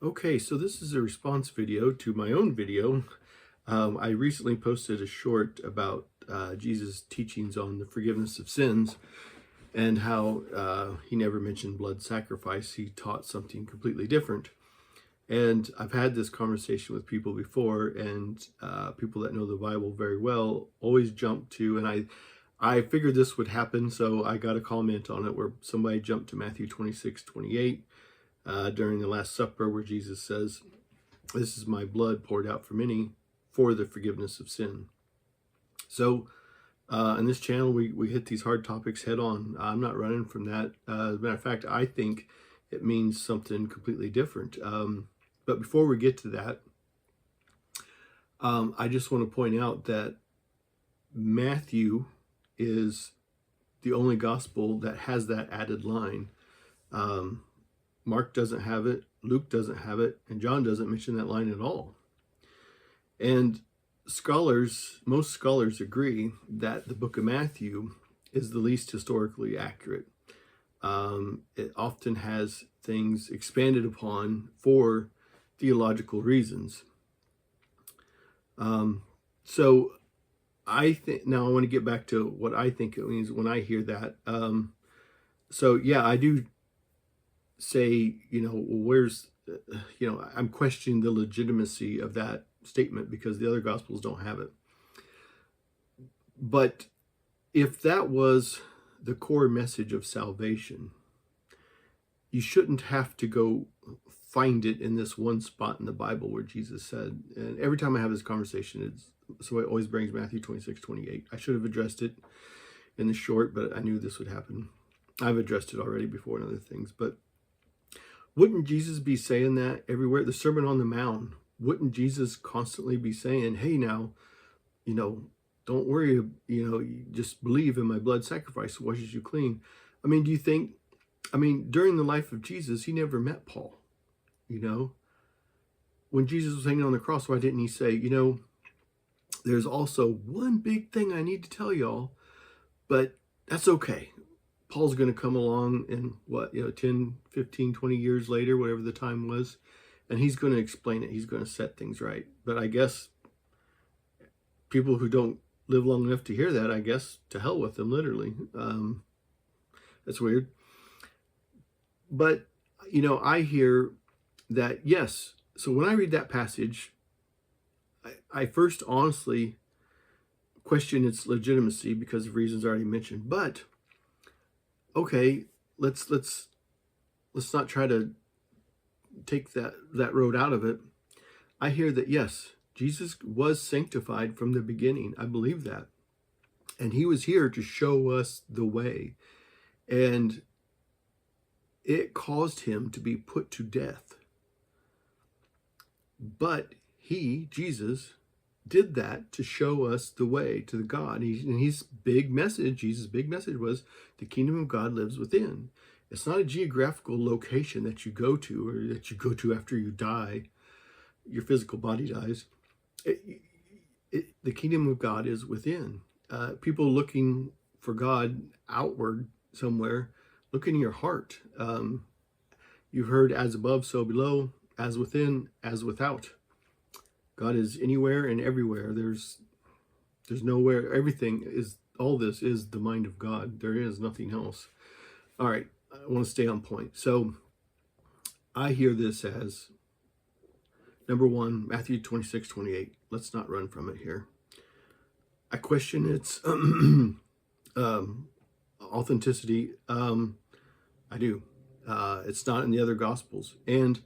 Okay, so this is a response video to my own video. I recently posted a short about Jesus' teachings on the forgiveness of sins and how he never mentioned blood sacrifice. He taught something completely different. And I've had this conversation with people before, and people that know the Bible very well always jump to, and I figured this would happen, so I got a comment on it where somebody jumped to Matthew 26:28. During the Last Supper, where Jesus says, "This is my blood poured out for many for the forgiveness of sin." So in this channel, we hit these hard topics head on. I'm not running from that. As a matter of fact, I think it means something completely different. But before we get to that, I just want to point out that Matthew is the only gospel that has that added line. Mark doesn't have it, Luke doesn't have it, and John doesn't mention that line at all. And most scholars agree that the book of Matthew is the least historically accurate. It often has things expanded upon for theological reasons. So I think, now I want to get back to what I think it means when I hear that. So yeah, I do say, where's, I'm questioning the legitimacy of that statement because the other gospels don't have it. But if that was the core message of salvation, you shouldn't have to go find it in this one spot in the Bible where Jesus said, and every time I have this conversation, so it always brings Matthew 26:28. I should have addressed it in the short, but I knew this would happen. I've addressed it already before in other things, but wouldn't Jesus be saying that everywhere? The Sermon on the Mount, wouldn't Jesus constantly be saying, hey, now, don't worry, you just believe in my blood sacrifice washes you clean. I mean, do you think, during the life of Jesus, he never met Paul, When Jesus was hanging on the cross, why didn't he say, there's also one big thing I need to tell y'all, but that's okay. Paul's going to come along in 10, 15, 20 years later, whatever the time was, and he's going to explain it. He's going to set things right. But I guess people who don't live long enough to hear that, I guess, to hell with them, literally. That's weird. But, I hear that, yes. So when I read that passage, I first honestly question its legitimacy because of reasons I already mentioned. But okay, let's not try to take that road out of it. I hear that, yes, Jesus was sanctified from the beginning. I believe that. And he was here to show us the way. And it caused him to be put to death. But Jesus, did that to show us the way to the God. And his big message, Jesus' big message was the kingdom of God lives within. It's not a geographical location that you go to or that you go to after you die, your physical body dies. The kingdom of God is within. People looking for God outward somewhere, look in your heart. You've heard as above, so below, as within, as without. God is anywhere and everywhere. There's nowhere. Everything is, all this is the mind of God. There is nothing else. All right, I want to stay on point. So I hear this as, number one, Matthew 26:28. Let's not run from it here. I question its authenticity. I do. It's not in the other gospels. And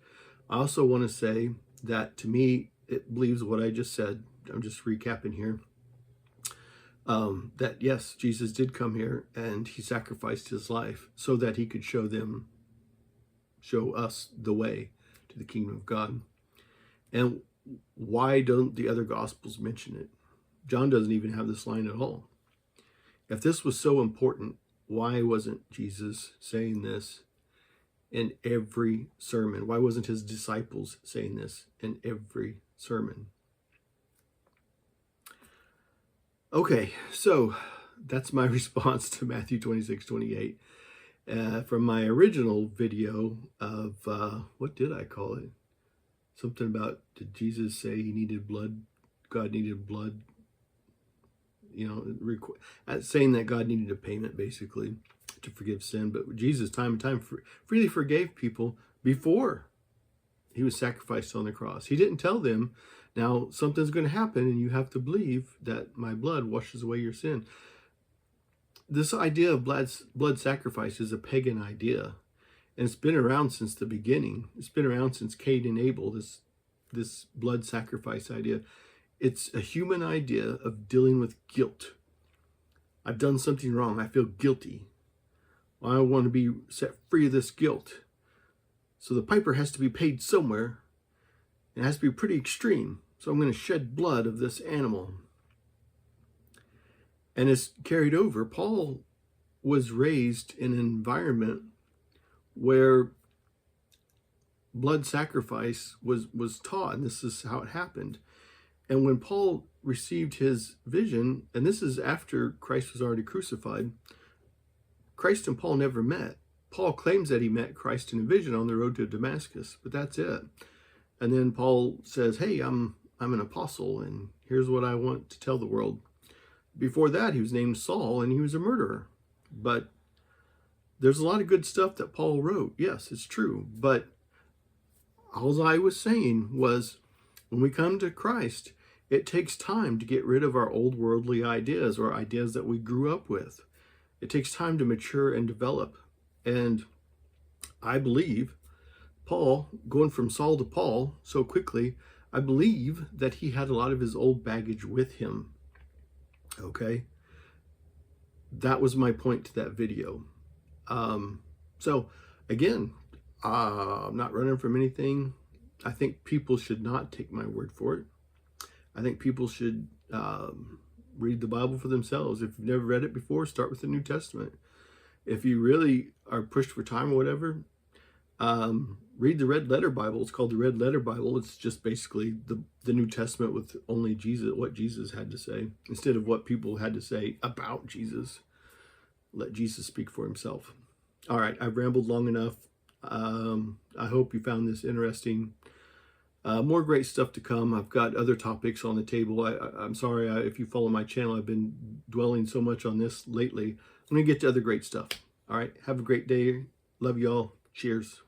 I also want to say that, to me, it believes what I just said. I'm just recapping here. That yes, Jesus did come here and he sacrificed his life so that he could show us the way to the kingdom of God. And why don't the other gospels mention it? John doesn't even have this line at all. If this was so important, why wasn't Jesus saying this in every sermon? Why wasn't his disciples saying this in every sermon? Okay, so that's my response to Matthew 26:28. From my original video of, what did I call it? Something about, did Jesus say he needed blood? God needed blood? You know, saying that God needed a payment, basically, to forgive sin. But Jesus, time and time, freely forgave people before he was sacrificed on the cross. He didn't tell them, now something's going to happen and you have to believe that my blood washes away your sin. This idea of blood sacrifice is a pagan idea. And it's been around since the beginning. It's been around since Cain and Abel, this blood sacrifice idea. It's a human idea of dealing with guilt. I've done something wrong. I feel guilty. I want to be set free of this guilt. So the piper has to be paid somewhere. It has to be pretty extreme. So I'm going to shed blood of this animal. And it's carried over. Paul was raised in an environment where blood sacrifice was taught, and this is how it happened. And when Paul received his vision, and this is after Christ was already crucified, Christ and Paul never met. Paul claims that he met Christ in a vision on the road to Damascus, but that's it. And then Paul says, hey, I'm an apostle, and here's what I want to tell the world. Before that, he was named Saul, and he was a murderer. But there's a lot of good stuff that Paul wrote. Yes, it's true. But all I was saying was, when we come to Christ, it takes time to get rid of our old worldly ideas or ideas that we grew up with. It takes time to mature and develop. And I believe Paul, going from Saul to Paul so quickly, I believe that he had a lot of his old baggage with him. Okay? That was my point to that video. So again, I'm not running from anything. I think people should not take my word for it. I think people should read the Bible for themselves. If you've never read it before, start with the New Testament. If you really are pushed for time or whatever, read the Red Letter Bible. It's called the Red Letter Bible. It's just basically the New Testament with only Jesus, what Jesus had to say, instead of what people had to say about Jesus. Let Jesus speak for himself. All right, I've rambled long enough. I hope you found this interesting. More great stuff to come. I've got other topics on the table. I'm sorry if you follow my channel. I've been dwelling so much on this lately. I'm going to get to other great stuff. All right, have a great day. Love y'all. Cheers.